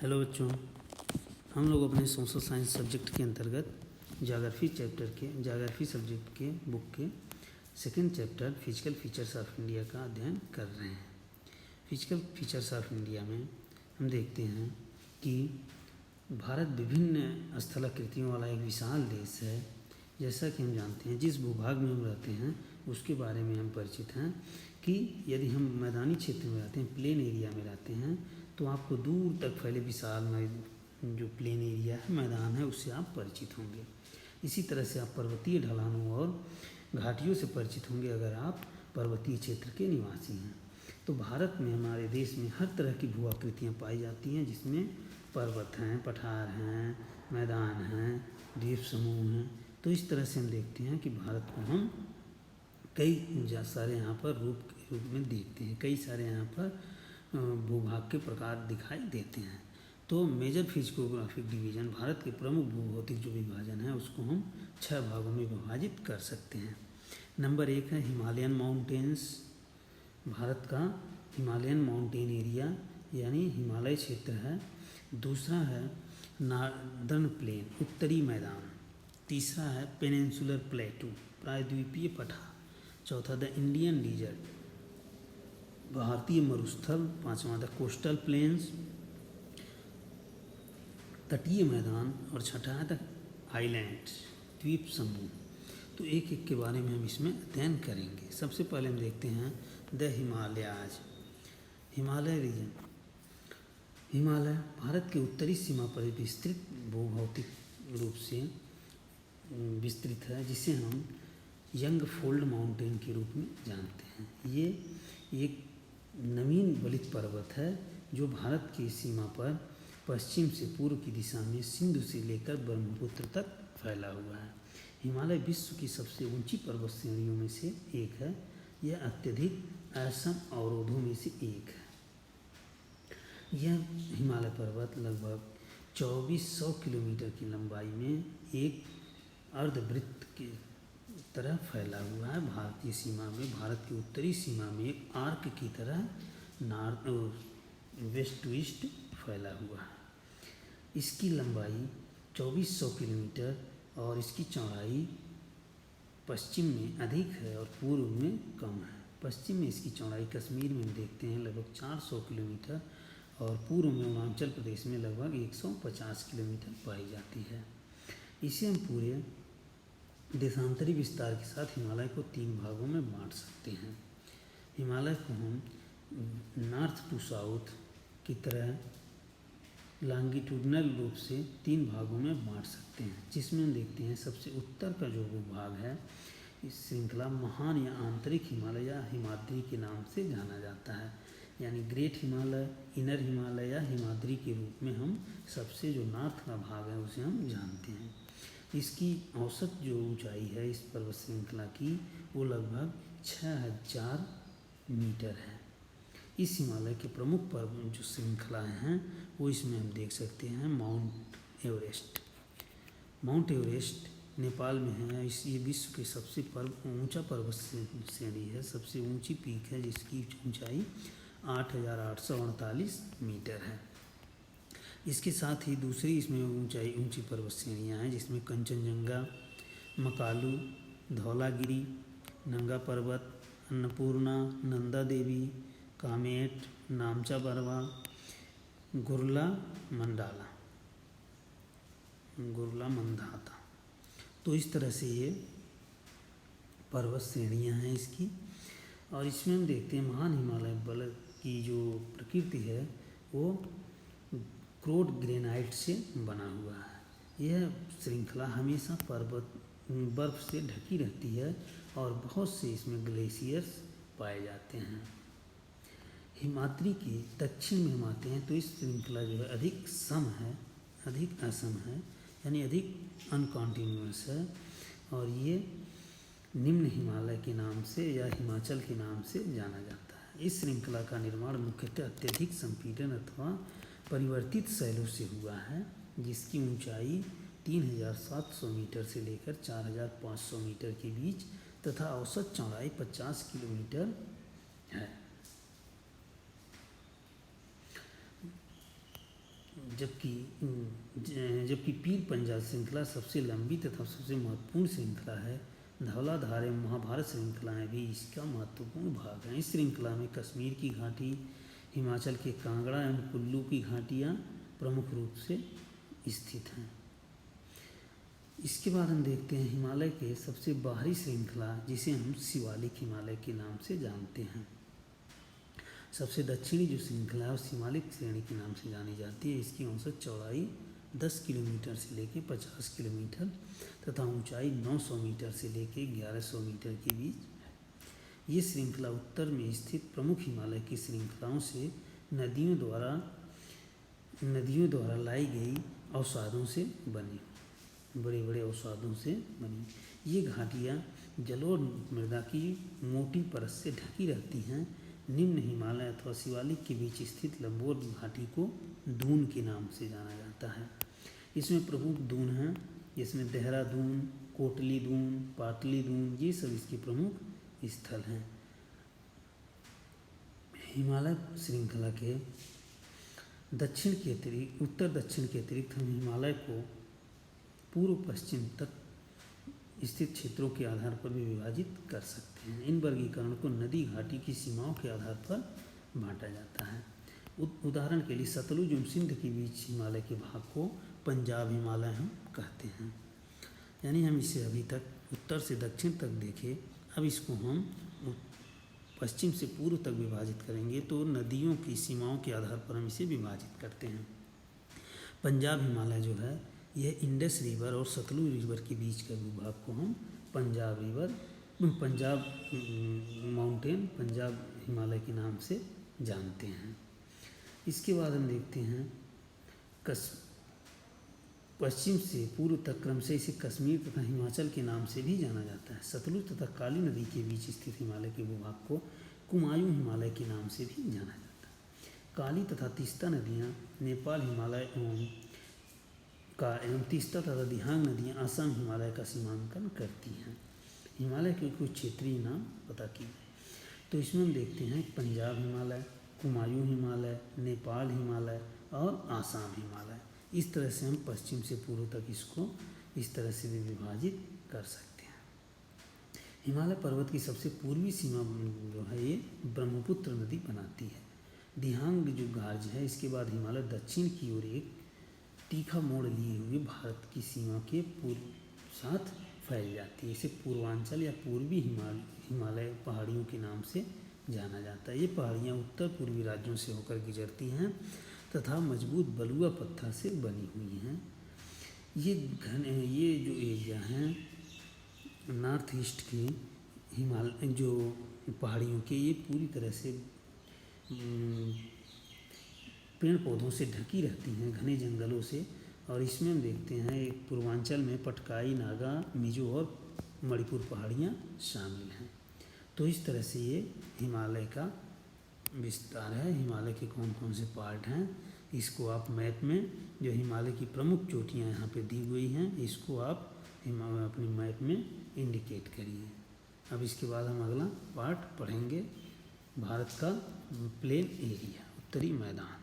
Hello बच्चों, हम लोग अपने सोशल साइंस सब्जेक्ट के अंतर्गत जाग्राफी सब्जेक्ट के बुक के second chapter physical features of India का अध्ययन कर रहे हैं। फिजिकल फीचर्स ऑफ इंडिया में हम देखते हैं कि भारत विभिन्न स्थलाकृतियों वाला एक विशाल देश है। जैसा कि हम जानते हैं, जिस भूभाग में हम रहते हैं उसके बारे में हम परिचित हैं कि यदि हम मैदानी क्षेत्र में रहते हैं, प्लेन एरिया में रहते हैं, तो आपको दूर तक फैले विशाल जो प्लेन एरिया है, मैदान है, उससे आप परिचित होंगे। इसी तरह से आप पर्वतीय ढलानों और घाटियों से परिचित होंगे अगर आप पर्वतीय क्षेत्र के निवासी हैं। तो भारत में, हमारे देश में हर तरह की भू आकृतियाँ पाई जाती हैं, जिसमें पर्वत हैं, पठार हैं, मैदान हैं, द्वीप समूह हैं। तो इस तरह से हम देखते हैं कि भारत को हम कई सारे यहाँ पर रूप में देखते हैं, कई सारे यहाँ पर भूभाग के प्रकार दिखाई देते हैं। तो मेजर फिजिकोग्राफिक डिवीज़न, भारत के प्रमुख भूभौतिक जो विभाजन है उसको हम 6 भागों में विभाजित कर सकते हैं। नंबर 1 है हिमालयन माउंटेन्स, भारत का हिमालयन माउंटेन एरिया यानी हिमालय क्षेत्र है। दूसरा है नॉर्दर्न प्लेन, उत्तरी मैदान। तीसरा है पेनिनसुलर प्लेटू, प्रायद्वीपीय पठार। चौथा द इंडियन डिजर्ट, भारतीय मरुस्थल। पांचवा द कोस्टल प्लेन्स, तटीय मैदान। और छठा है द आइलैंड, द्वीप समूह। तो एक एक के बारे में हम इसमें अध्ययन करेंगे। सबसे पहले हम देखते हैं द हिमालयाज, हिमालय रीजन। हिमालय भारत के उत्तरी सीमा पर विस्तृत भूभौतिक रूप से विस्तृत है, जिसे हम यंग फोल्ड माउंटेन के रूप में जानते हैं। ये एक नवीन वलित पर्वत है जो भारत की सीमा पर पश्चिम से पूर्व की दिशा में सिंधु से लेकर ब्रह्मपुत्र तक फैला हुआ है। हिमालय विश्व की सबसे ऊंची पर्वत श्रेणियों में से एक है। यह अत्यधिक असम अवरोधों में से एक है। यह हिमालय पर्वत लगभग 2400 किलोमीटर की लंबाई में एक अर्धवृत्त की तरह फैला हुआ है। भारतीय सीमा में, भारत की उत्तरी सीमा में एक आर्क की तरह नॉर्थ वेस्ट टू ईस्ट फैला हुआ है। इसकी लंबाई 2400 किलोमीटर और इसकी चौड़ाई पश्चिम में अधिक है और पूर्व में कम है। पश्चिम में इसकी चौड़ाई कश्मीर में हम देखते हैं लगभग 400 किलोमीटर और पूर्व में अरुणाचल प्रदेश में लगभग 150 किलोमीटर पाई जाती है। इसे हम पूरे देशांतरी विस्तार के साथ हिमालय को 3 भागों में बांट सकते हैं। हिमालय को हम नॉर्थ टू साउथ की तरह लॉन्गिट्यूडनल रूप से 3 भागों में बांट सकते हैं, जिसमें हम देखते हैं सबसे उत्तर का जो भूभाग है, इस श्रृंखला महान या आंतरिक हिमालय या हिमाद्री के नाम से जाना जाता है। यानी ग्रेट हिमालय, इनर हिमालय या हिमाद्री के रूप में हम सबसे जो नॉर्थ का भाग है उसे हम जानते हैं। इसकी औसत जो ऊंचाई है इस पर्वत श्रृंखला की, वो लगभग 6000 मीटर है। इस हिमालय के प्रमुख पर्वत जो श्रृंखलाएँ हैं वो इसमें हम देख सकते हैं। Mount Everest, mount Everest Nepal में है। ये विश्व के सबसे ऊंचा पर्वत श्रेणी है, सबसे ऊंची पीक है, जिसकी ऊंचाई 8848 मीटर है। इसके साथ ही दूसरी इसमें ऊंची पर्वत श्रेणियाँ हैं, जिसमें कंचनजंगा, मकालू, धौलागिरी, नंगा पर्वत, अन्नपूर्णा, नंदा देवी, कामेट, नामचा बरवा, गुरला मंदाता। तो इस तरह से ये पर्वत श्रेणियाँ हैं इसकी। और इसमें हम देखते हैं महान हिमालय बल की जो प्रकृति है वो क्रोड ग्रेनाइट से बना हुआ है। यह श्रृंखला हमेशा बर्फ से ढकी रहती है और बहुत से इसमें ग्लेशियर्स पाए जाते हैं। हिमाद्री के दक्षिण में हम आते हैं तो इस श्रृंखला जो है अधिक असम है, यानी अधिक अनकॉन्टिन्यूअस है। और ये निम्न हिमालय के नाम से या हिमाचल के नाम से जाना जाता है। इस श्रृंखला का निर्माण मुख्यतः अत्यधिक संपीड़न अथवा परिवर्तित शैलों से हुआ है, जिसकी ऊंचाई 3700 मीटर से लेकर 4500 मीटर के बीच तथा औसत चौड़ाई 50 किलोमीटर है। जबकि पीर पंजाल श्रृंखला सबसे लंबी तथा सबसे महत्वपूर्ण श्रृंखला है। धौलाधार एवं महाभारत श्रृंखलाएँ भी इसका महत्वपूर्ण भाग हैं। इस श्रृंखला में कश्मीर की घाटी, हिमाचल के कांगड़ा एवं कुल्लू की घाटियाँ प्रमुख रूप से स्थित हैं। इसके बाद हम देखते हैं हिमालय के सबसे बाहरी श्रृंखला, जिसे हम शिवालिक हिमालय के नाम से जानते हैं। सबसे दक्षिणी जो श्रृंखला है वो शिवालिक श्रेणी के नाम से जानी जाती है। इसकी औसत चौड़ाई 10 किलोमीटर से लेकर 50 किलोमीटर तथा ऊंचाई 900 मीटर से लेकर 1100 मीटर के बीच है। ये श्रृंखला उत्तर में स्थित प्रमुख हिमालय की श्रृंखलाओं से नदियों द्वारा लाई गई अवसादों से बनी, बड़े बड़े अवसादों से बनी। ये घाटियाँ जलोढ़ मृदा की मोटी परत से ढकी रहती हैं। निम्न हिमालय अथवा शिवालिक के बीच स्थित लंबोर घाटी को दून के नाम से जाना जाता है। इसमें प्रमुख दून हैं, जिसमें देहरादून, कोटली दून, पाटली दून, ये सब इसके प्रमुख स्थल हैं। हिमालय श्रृंखला के उत्तर दक्षिण के अतिरिक्त हम हिमालय को पूर्व पश्चिम तक स्थित क्षेत्रों के आधार पर भी विभाजित कर सकते हैं। इन वर्गीकरण को नदी घाटी की सीमाओं के आधार पर बांटा जाता है। उदाहरण के लिए सतलुज एवं सिंध के बीच हिमालय के भाग को पंजाब हिमालय हम कहते हैं। यानी हम इसे अभी तक उत्तर से दक्षिण तक देखे, अब इसको हम पश्चिम से पूर्व तक विभाजित करेंगे। तो नदियों की सीमाओं के आधार पर हम इसे विभाजित करते हैं। पंजाब हिमालय जो है यह इंडस रिवर और सतलुज रिवर के बीच का भूभाग को हम पंजाब माउंटेन, पंजाब हिमालय के नाम से जानते हैं। इसके बाद हम देखते हैं पश्चिम से पूर्व तक क्रम से इसे कश्मीर तथा हिमाचल के नाम से भी जाना जाता है। सतलुज तथा काली नदी के बीच स्थित हिमालय के भूभाग को कुमायूं हिमालय के नाम से भी जाना जाता है। काली तथा तीस्ता नदियाँ नेपाल हिमालय एवं तीस्ता तथा दिहांग नदियाँ असम हिमालय का सीमांकन करती हैं। हिमालय के कुछ क्षेत्रीय नाम पता किए, तो इसमें हम देखते हैं पंजाब हिमालय, कुमायूं हिमालय, नेपाल हिमालय और आसाम हिमालय। इस तरह से हम पश्चिम से पूर्व तक इसको इस तरह से भी विभाजित कर सकते हैं। हिमालय पर्वत की सबसे पूर्वी सीमा जो है ये ब्रह्मपुत्र नदी बनाती है। दिहांग जो गार्ज है, इसके बाद हिमालय दक्षिण की ओर एक तीखा मोड़ लिए हुए भारत की सीमा के पूर्व साथ फैल जाती है। इसे पूर्वांचल या पूर्वी हिमालय पहाड़ियों के नाम से जाना जाता है। ये पहाड़ियाँ उत्तर पूर्वी राज्यों से होकर गुजरती हैं तथा मजबूत बलुआ पत्थर से बनी हुई हैं। ये जो एरिया हैं नॉर्थ ईस्ट के हिमालय जो पहाड़ियों के, ये पूरी तरह से पेड़ पौधों से ढकी रहती हैं, घने जंगलों से। और इसमें हम देखते हैं एक पूर्वांचल में पटकाई, नागा, मिजो और मणिपुर पहाड़ियाँ शामिल हैं। तो इस तरह से ये हिमालय का विस्तार है। हिमालय के कौन कौन से पार्ट हैं, इसको आप मैप में जो हिमालय की प्रमुख चोटियाँ यहाँ पे दी हुई हैं, इसको आप अपनी मैप में इंडिकेट करिए। अब इसके बाद हम अगला पार्ट पढ़ेंगे, भारत का प्लेन एरिया, उत्तरी मैदान।